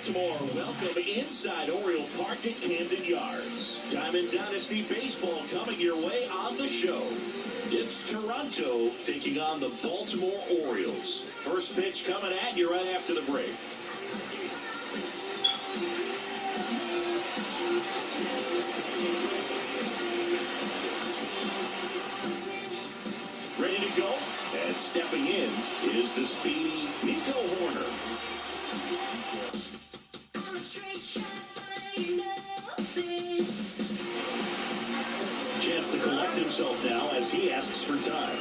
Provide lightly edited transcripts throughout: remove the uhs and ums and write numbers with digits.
Baltimore, welcome inside Oriole Park at Camden Yards. Diamond Dynasty Baseball coming your way on the show. It's Toronto taking on the Baltimore Orioles. First pitch coming at you right after the break. Ready to go? And stepping in is the speedy Nico Hoerner. Chance to collect himself now as he asks for time.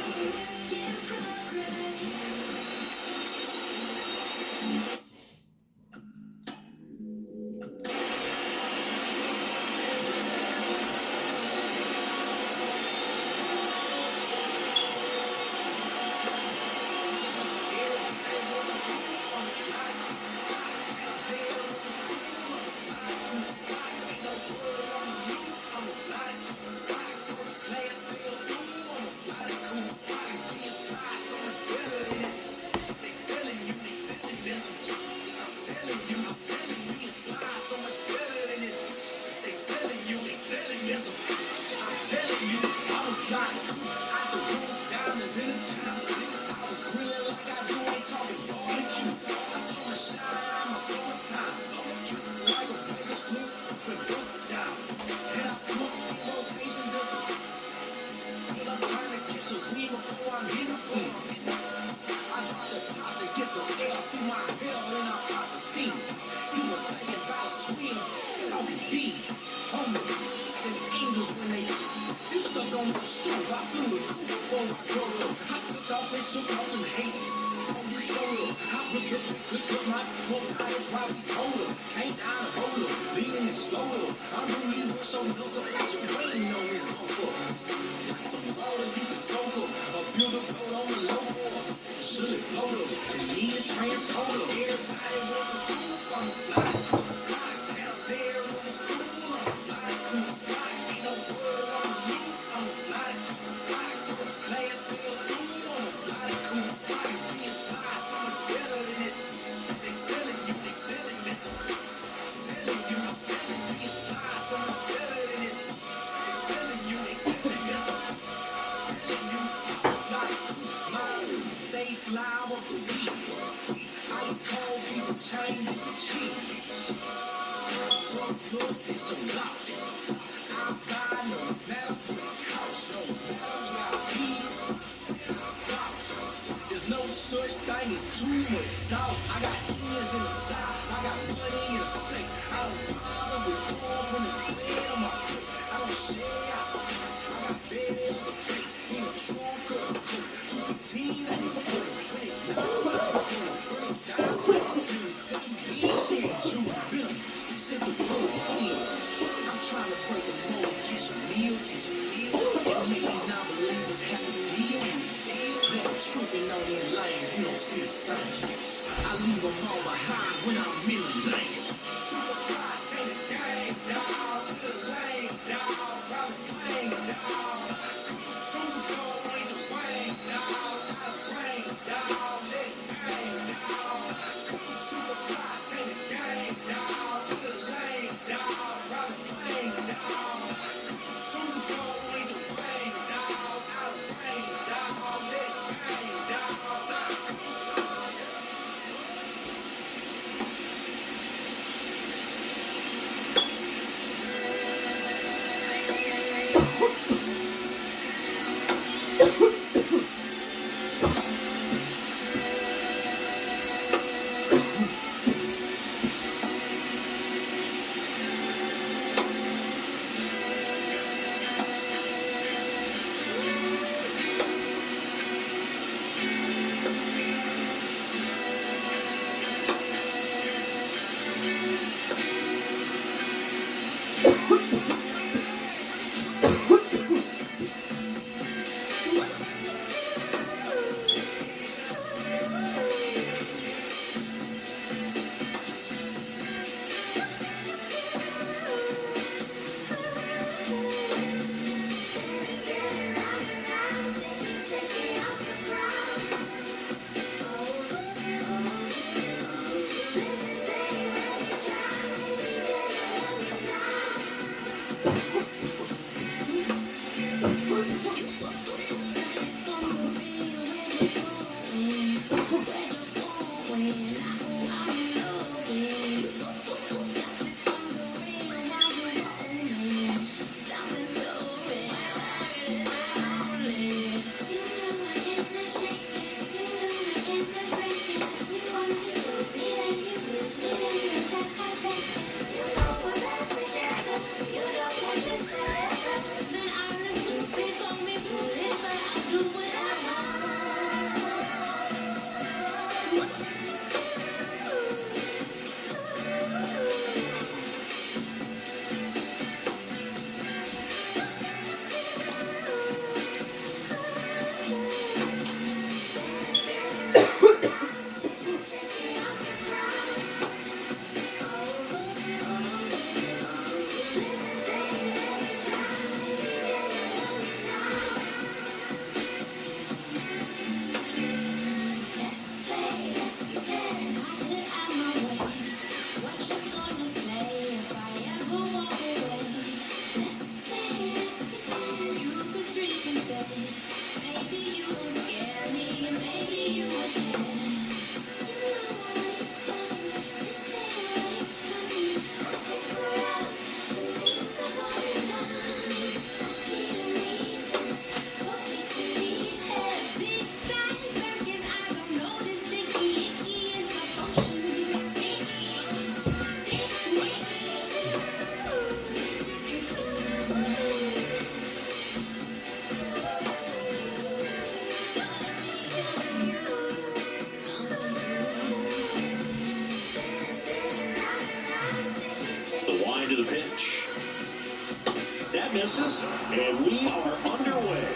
misses, and we are underway.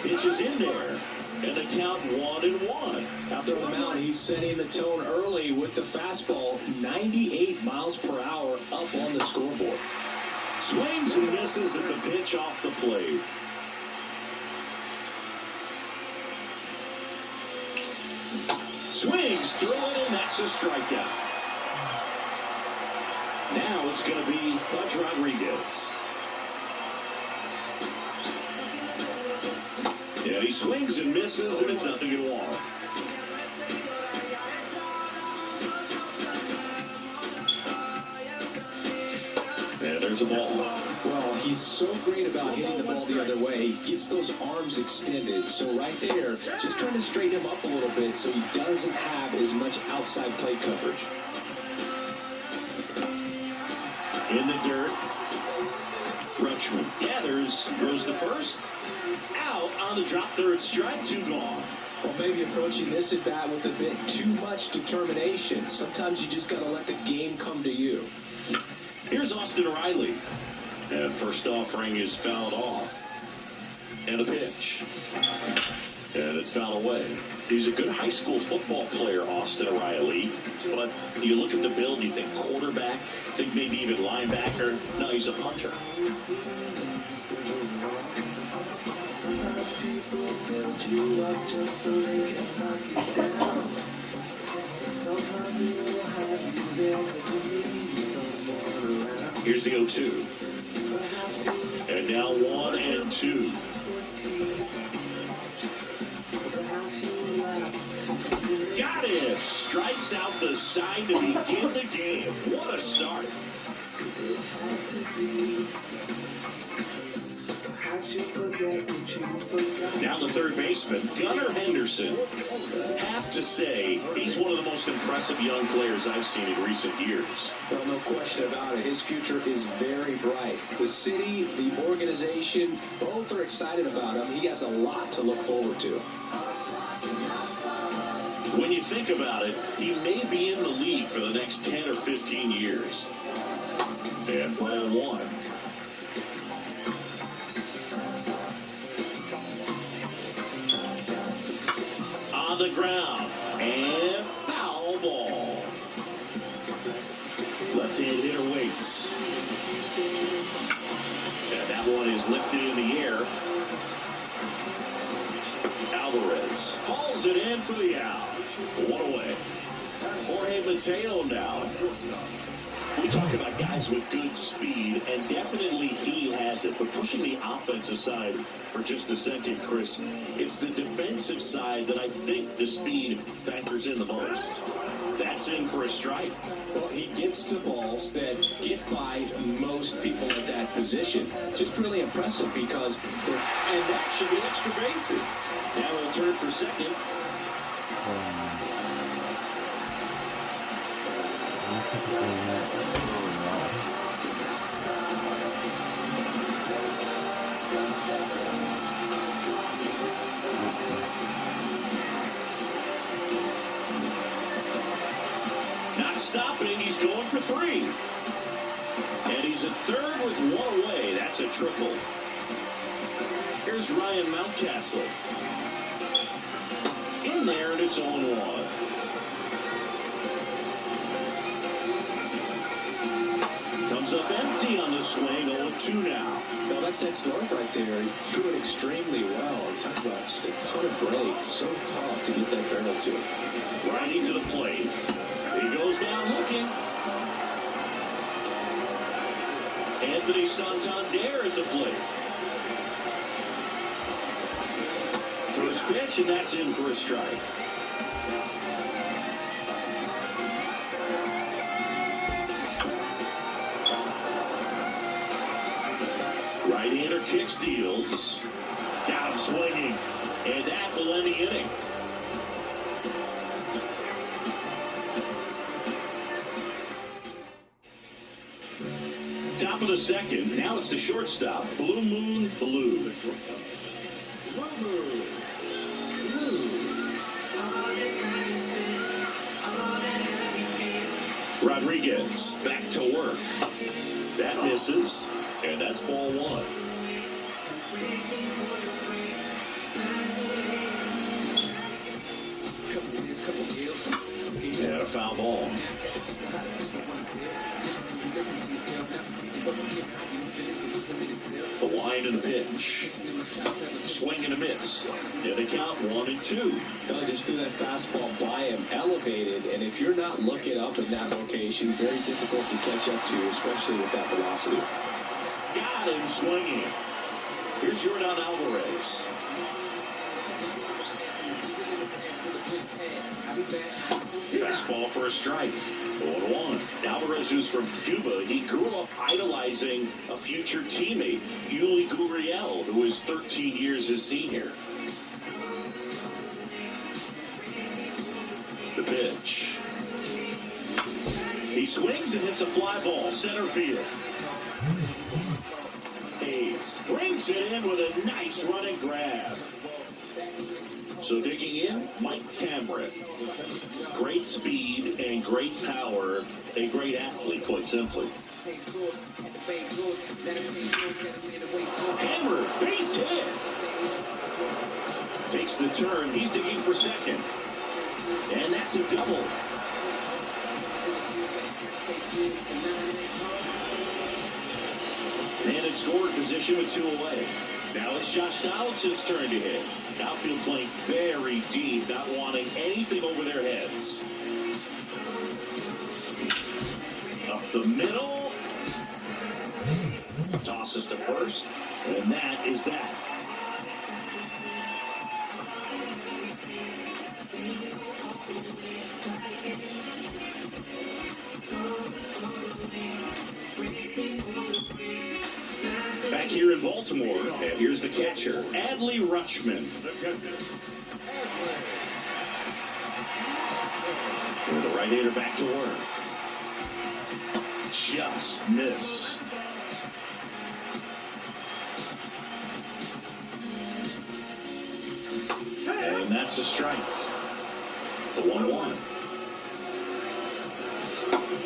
Pitch is in there, and the count 1-1. Out there on the mound, he's setting the tone early with the fastball, 98 miles per hour up on the scoreboard. Swings and misses at the pitch off the plate. Swings through it, and that's a strikeout. Now it's going to be Pudge Rodriguez. Yeah, he swings and misses, and it's 0-1. And there's a ball. Well, he's so great about hitting the ball the other way. He gets those arms extended. So right there, just trying to straighten him up a little bit so he doesn't have as much outside plate coverage. In the dirt, Rutschman gathers, goes to first. Out on the drop, third strike, 2 gone. Well, maybe approaching this at bat with a bit too much determination. Sometimes you just got to let the game come to you. Here's Austin Riley. And first offering is fouled off. And a pitch. And it's fouled away. He's a good high school football player, Austin Riley. But you look at the build, you think quarterback, think maybe even linebacker. No, he's a punter. Sometimes people build you up just so they can knock you down. Sometimes they will have you there because they need someone around. Here's the 0-2. And now 1-2. Got it! Strikes out the side to begin the game. What a start. It had to be. Now the third baseman, Gunnar Henderson. Have to say, he's one of the most impressive young players I've seen in recent years. Well, no question about it. His future is very bright. The city, the organization, both are excited about him. He has a lot to look forward to. When you think about it, he may be in the league for the next 10 or 15 years. And 1-1. On the ground, and foul ball. Left-hand hitter waits. And that one is lifted in the air. Alvarez hauls it in for the out. 1 away. Jorge Mateo now. We talk about guys with good speed, and definitely he has it. But pushing the offense aside for just a second, Chris, it's the defensive side that I think the speed factors in the most. That's in for a strike. Well, he gets to balls that get by most people at that position. Just really impressive because and that should be extra bases. Now he'll turn for second. Not stopping, he's going for 3. And he's at third with 1 away. That's a triple. Here's Ryan Mountcastle. In there, and it's 0-1. Comes up empty on the swing, 0-2 now. Well, that's that start right there. He threw it extremely well. Talk about just a ton of breaks. So tough to get that barrel to. Righty to the plate. He goes down looking. Anthony Santander at the plate. First pitch, and that's in for a strike. Right-hander kicks, deals. Got him swinging. And that will end the inning. Top of the second. Now it's the shortstop, Blue Moon Blue. Rodriguez back to work. That misses, and that's ball one. And a foul ball. The line and the pitch. Swing and a miss. And the count 1-2. No, just threw that fastball by him, elevated, and if you're not looking up in that location, very difficult to catch up to, especially with that velocity. Got him swinging. Here's Jordan Alvarez. Fastball for a strike. 0-1. Alvarez, who's from Cuba, he grew up idolizing a future teammate, Yuli Gurriel, who is 13 years his senior. The pitch. He swings and hits a fly ball, center field. Hayes brings it in with a nice running grab. So digging in, Mike Cameron. Great speed and great power. A great athlete, quite simply. Hammer, base hit. Takes the turn. He's digging for second. And that's a double. And in scoring position with 2 away. Now it's Josh Donaldson's turn to hit. Outfield playing very deep, not wanting anything over their heads. Up the middle. Tosses to first. And that is that. Back here in Baltimore, and here's the catcher, Adley Rutschman. And the right-hander back to work. Just missed. And that's a strike. The 1-1.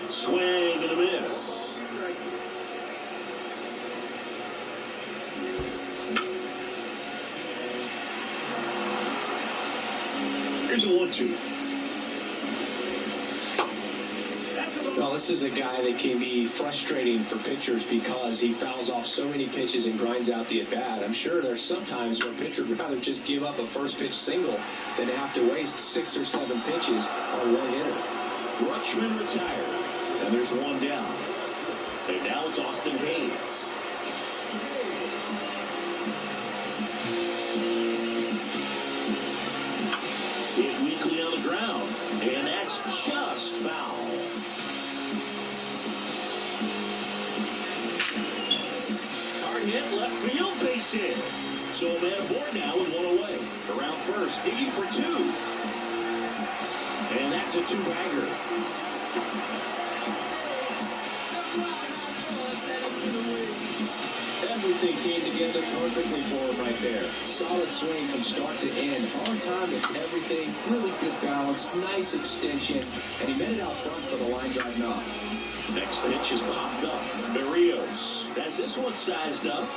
Swing and a miss. Here's a 1-2. Well, this is a guy that can be frustrating for pitchers because he fouls off so many pitches and grinds out the at-bat. I'm sure there's some times where a pitcher would rather just give up a first-pitch single than have to waste 6 or 7 pitches on one hitter. Rutschman retired, and there's one down. And now it's Austin Hayes. Hit weakly on the ground, and that's just foul. Hard hit, left field, base hit. So a man aboard now with 1 away. Around first, digging for 2. And that's a 2-bagger. Everything came together perfectly for him right there. Solid swing from start to end. On time with everything. Really good balance. Nice extension. And he met it out front for the line drive knock. Next pitch is popped up. Berrios has this one sized up.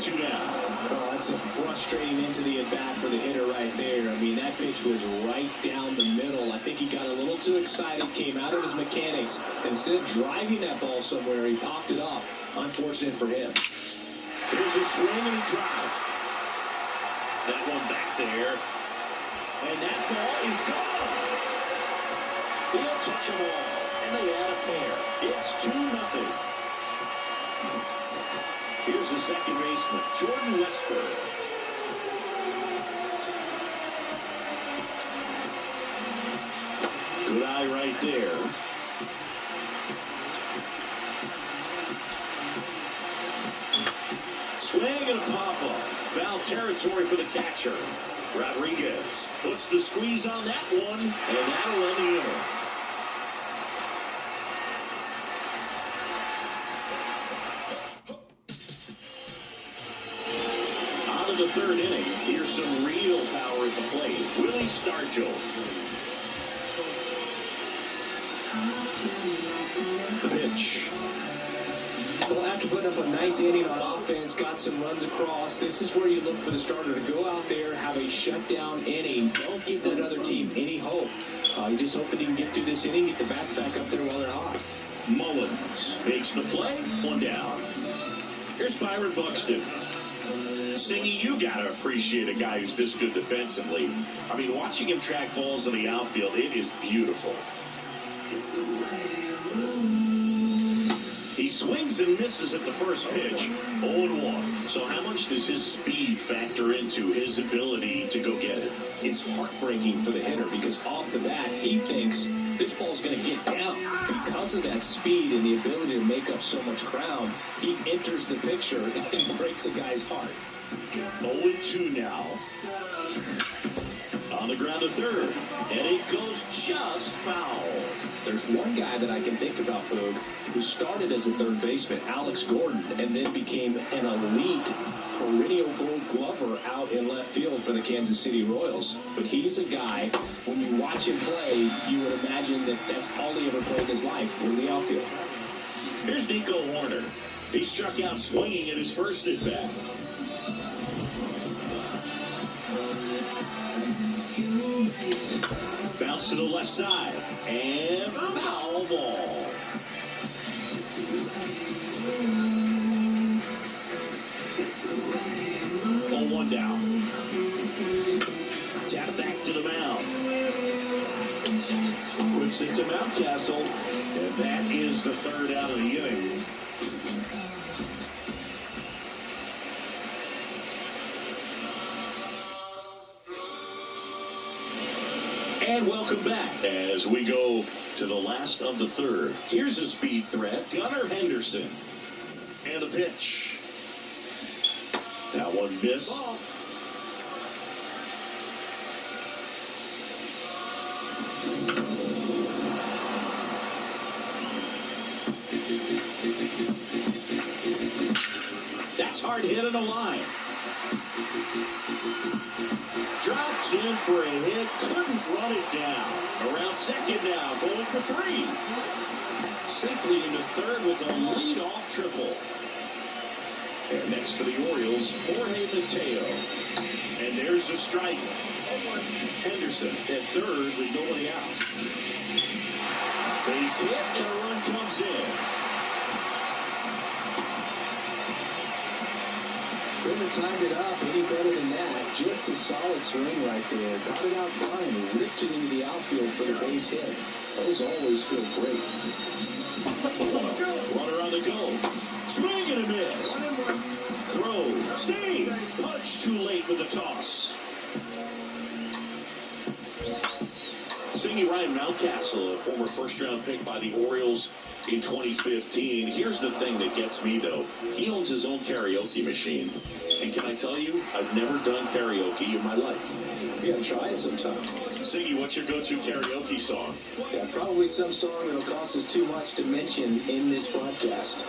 2 down. Oh, that's a frustrating into the at-bat for the hitter right there. I mean, that pitch was right down the middle. I think he got a little too excited, came out of his mechanics. And instead of driving that ball somewhere, he popped it off. Unfortunate for him. Here's a swing and a drive. That one back there. And that ball is gone. He'll touch them all. And they add a pair. It's 2-0. Here's the second baseman, Jordan Westburg. Good eye right there. Swing and a pop-up. Foul territory for the catcher. Rodriguez puts the squeeze on that one, and that'll end the inning. On to the third inning. Here's some real power at the plate. Willie Stargell. The pitch. Well, after putting up a nice inning on offense, got some runs across, this is where you look for the starter to go out there, have a shutdown inning. Don't give that other team any hope. You just hope that he can get through this inning, get the bats back up there while they're hot. Mullins makes the play, 1 down. Here's Byron Buxton. Singy, you got to appreciate a guy who's this good defensively. I mean, watching him track balls in the outfield, it is beautiful. He swings and misses at the first pitch, 0-1. So how much does his speed factor into his ability to go get it? It's heartbreaking for the hitter because off the bat, he thinks this ball's going to get down. Because of that speed and the ability to make up so much ground, he enters the picture and breaks a guy's heart. 0-2 now. On the ground to third, and it goes just foul. There's one guy that I can think about, Boog, who started as a third baseman, Alex Gordon, and then became an elite perennial Gold Glover out in left field for the Kansas City Royals. But he's a guy, when you watch him play, you would imagine that that's all he ever played in his life was the outfield. Here's Nico Hoerner. He struck out swinging at his first at-bat. Bounce to the left side, and foul ball. On 1 down. Tap back to the mound. Whips it to Mountcastle, and that is the third out of the inning. And welcome back as we go to the last of the third. Here's a speed threat, Gunnar Henderson. And the pitch. That one missed. That's hard hit on the line. Drops in for a hit, couldn't run it down. Around second now, going for 3. Safely into third with a leadoff triple. And next for the Orioles, Jorge Mateo. And there's a strike. Henderson at third with nobody out. Base hit and a run comes in. Couldn't have timed it up any better than that. Just a solid swing right there. Caught it out fine, ripped it into the outfield for the base hit. Those always feel great. Runner on the go. Swing and a miss. Throw. Save. Punch too late with the toss. Singy Ryan Mountcastle, a former first-round pick by the Orioles in 2015. Here's the thing that gets me, though. He owns his own karaoke machine. And can I tell you, I've never done karaoke in my life. You gotta try it sometime. Singy, what's your go-to karaoke song? Yeah, probably some song that'll cost us too much to mention in this broadcast.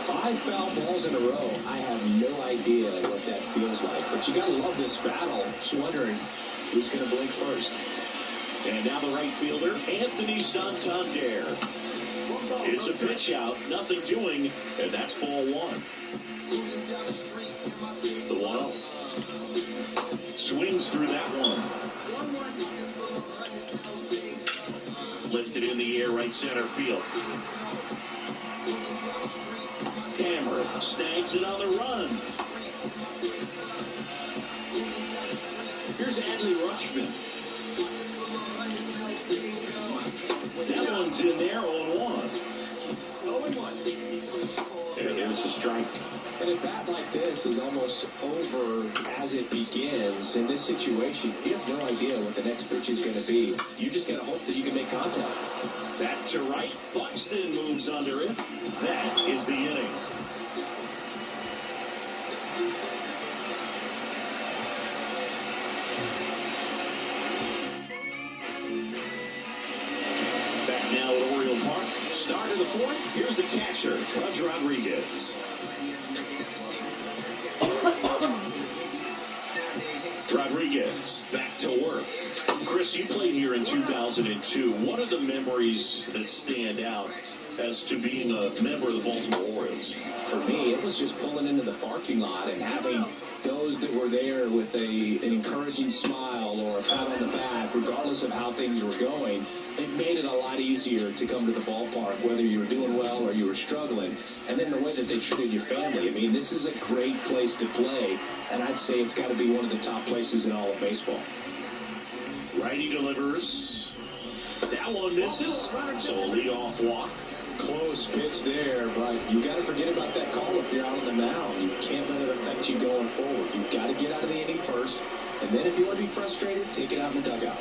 5 foul balls in a row. I have no idea what that feels like. But you gotta love this battle. Just wondering who's gonna blink first. And now the right fielder, Anthony Santander. It's a pitch out, nothing doing, and that's ball 1. The 1-0. Swings through that one. Lifted in the air, right center field. Cameron snags it on the run. Here's Adley Rutschman. That one's in there, 0-1. And there's the strike. And a bat like this is almost over as it begins. In this situation, you have no idea what the next pitch is going to be. You just got to hope that you can make contact. Back to right. Buxton moves under it. That is the inning. Back now at Oriole Park. Start of the 4th. Here's the catcher, Pudge Rodriguez. Rodriguez back to work. Chris, you played here in 2002. What are the memories that stand out as to being a member of the Baltimore Orioles? For me, it was just pulling into the parking lot and having those that were there with an encouraging smile or a pat on the back, regardless of how things were going. It made it a lot easier to come to the ballpark, whether you were doing well or you were struggling. And then the way that they treated your family. I mean, this is a great place to play, and I'd say it's got to be one of the top places in all of baseball. Righty delivers. That one misses, so a leadoff walk. Close pitch there, but you got to forget about that call if you're out on the mound. You can't let it affect you going forward. You've got to get out of the inning first, and then if you want to be frustrated, take it out in the dugout.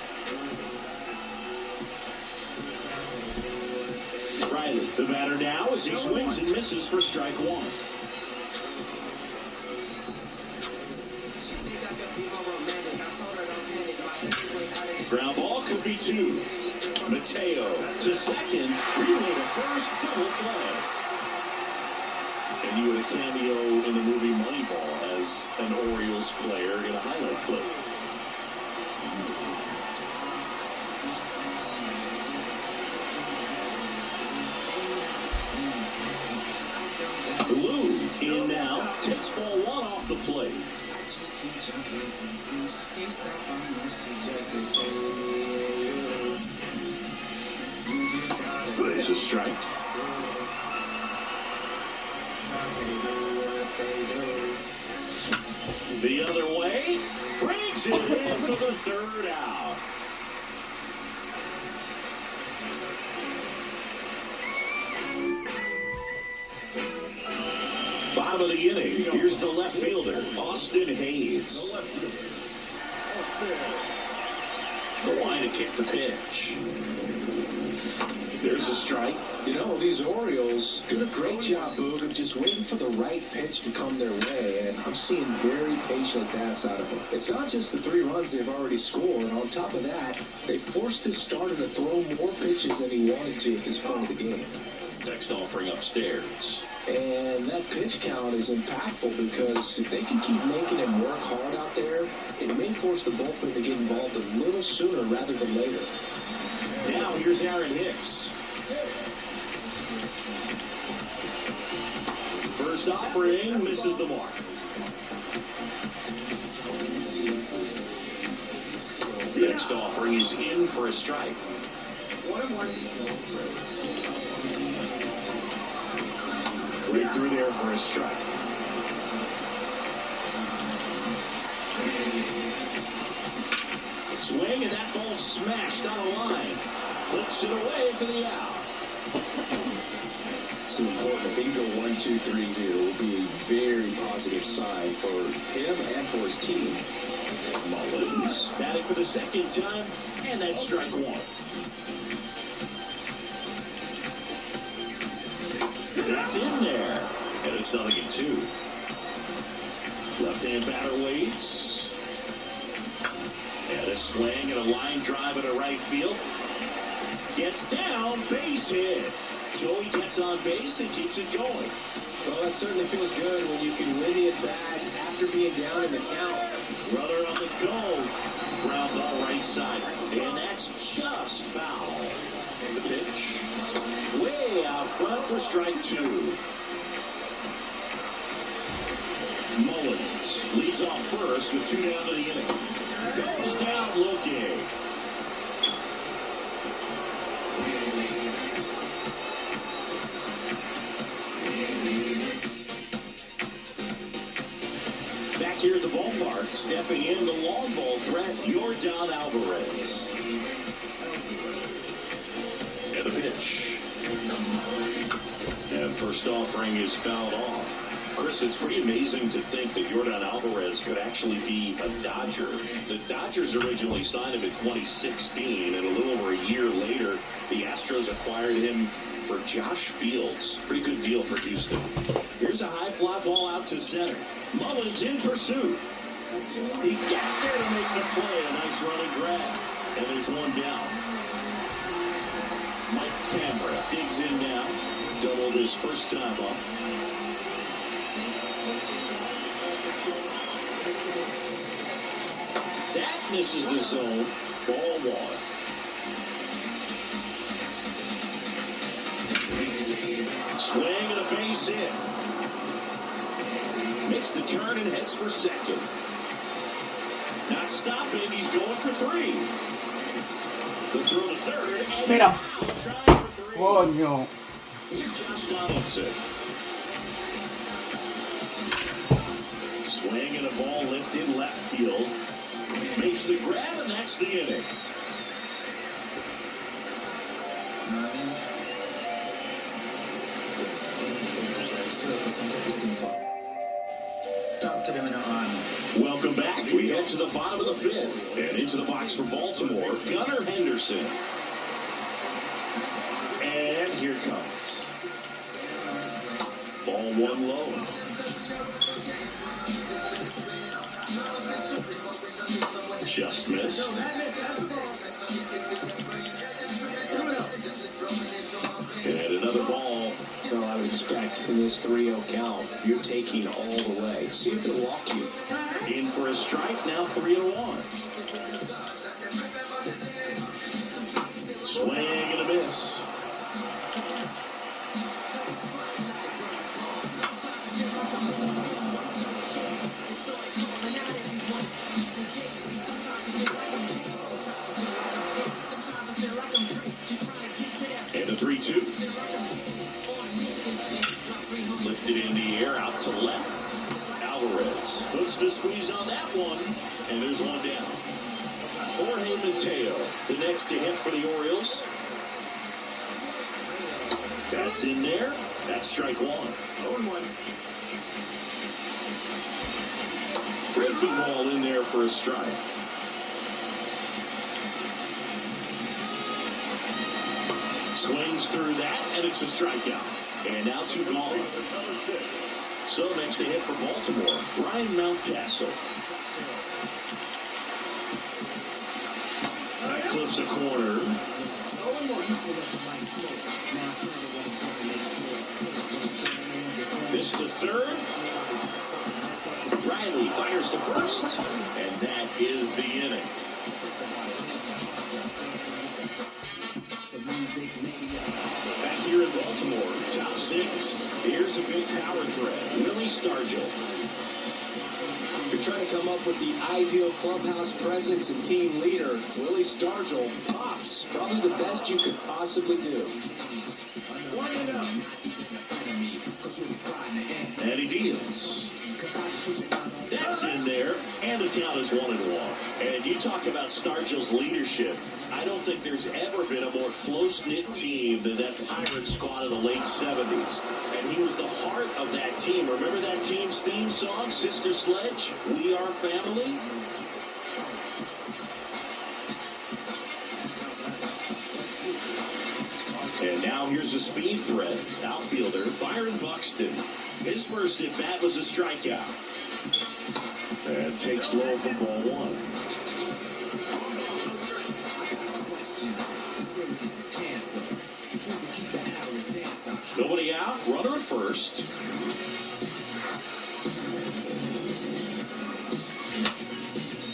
Riley, the batter now, as he swings and misses for strike one. Ground ball could be two. Mateo to second, relay to first, double play. And you had a cameo in the movie Moneyball as an Orioles player in a highlight clip. Lou in now, takes ball one off the plate. There's a strike. The other way, brings it in for the third out. Bottom of the inning, here's the left fielder, Austin Hayes. The line to kick the pitch. There's a strike. You know, these Orioles do a great job, Boog, of just waiting for the right pitch to come their way, and I'm seeing very patient bats out of them. It's not just the 3 runs they've already scored. On top of that, they forced this starter to throw more pitches than he wanted to at this point of the game. Next offering upstairs. And that pitch count is impactful because if they can keep making him work hard out there, it may force the bullpen to get involved a little sooner rather than later. Now here's Aaron Hicks. First offering misses the mark. Next offering is in for a strike. 1-1. Right through there for a strike. Swing, and that ball smashed on a line. Puts it away for the out. It's important. If they can go 1, 2, 3 here, it will be a very positive sign for him and for his team. Mullins batting for the second time, and that's strike one. That's in there, and it's 0-2. Left-hand batter waits. And a swing and a line drive into right field. Gets down, base hit. Joey gets on base and keeps it going. Well, that certainly feels good when you can win the at-bat after being down in the count. Runner on the go. Ground ball right side. And that's just foul. And the pitch. Way out front for strike two. Mullins leads off first with 2 down to the inning. Goes down looking. Back here at the ballpark, stepping in the long ball threat, Yordan Alvarez. And the pitch. And first offering is fouled off. Chris, it's pretty amazing to think that Yordan Alvarez could actually be a Dodger. The Dodgers originally signed him in 2016, and a little over a year later, the Astros acquired him for Josh Fields. Pretty good deal for Houston. Here's a high fly ball out to center. Mullins in pursuit. He gets there to make the play. A nice run and grab. And there's one down. Mike Camera digs in now. Doubled his first time up. misses the zone. Ball one. Swing and a base hit. Makes the turn and heads for second. Not stopping. He's going for three. The throw to third. And Mira. trying for three. Coño. Here's Josh Donaldson. Swing and a ball lifted left field. Makes the grab, and that's the inning. Talk to them in the army. Welcome back. We head to the bottom of the fifth. And into the box for Baltimore, Gunnar Henderson. And here comes. Ball one low. Just missed. And another ball. Well, I would expect in this 3-0 count, you're taking all the way. See if it'll walk you. In for a strike, now 3-1. Swing and a miss. And a 3-2. Lifted in the air out to left. Alvarez puts the squeeze on that one, and there's one down. Jorge Mateo, the next to hit for the Orioles. That's in there. That's strike one. 0-1. Breaking ball in there for a strike. Swings through that, and it's a strikeout. And now two gone. So next to hit for Baltimore, Ryan Mountcastle. Clips a corner. This to third. Riley fires to first, and that is the inning. Back here in Baltimore, top six. Here's a big power threat. Willie Stargell. You're trying to come up with the ideal clubhouse presence and team leader. Willie Stargell pops. Probably the best you could possibly do. And he deals. That's in there, and the count is 1-1. And you talk about Stargell's leadership. I don't think there's ever been a more close-knit team than that Pirates squad of the late 70s. And he was the heart of that team. Remember that team's theme song, Sister Sledge? We Are Family? And now here's a speed threat. Outfielder Byron Buxton. His first at-bat was a strikeout. And takes low for ball one. Nobody out. Runner at first.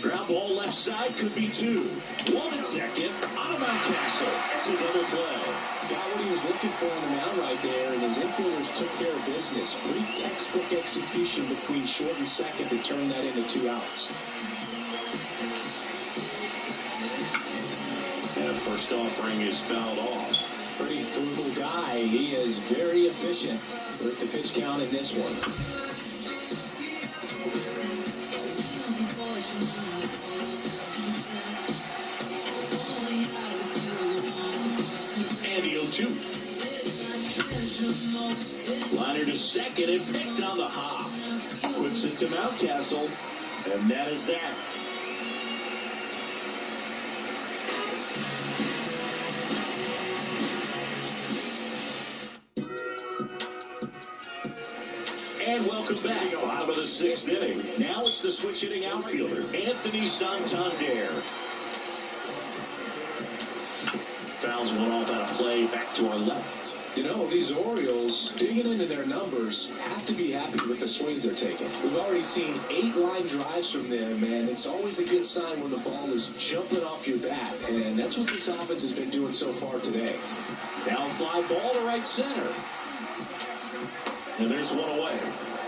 Ground ball left side, could be two. One at second. On to Mountcastle. That's a double play. Got what he was looking for on the mound right there, and his infielders took care of business. Great textbook execution between short and second to turn that into 2 outs. And first offering is fouled off. Pretty frugal guy. He is very efficient with the pitch count in this one. And the 0-2. Liner to second and picked on the hop. Whips it to Mountcastle, and that is that. And welcome back. Bottom of the 6th inning. Now it's the switch hitting outfielder, Anthony Santander. Fouls one off out of play, back to our left. You know, these Orioles, digging into their numbers, have to be happy with the swings they're taking. We've already seen 8 line drives from them, and it's always a good sign when the ball is jumping off your bat. And that's what this offense has been doing so far today. Now fly ball to right center. And there's one away.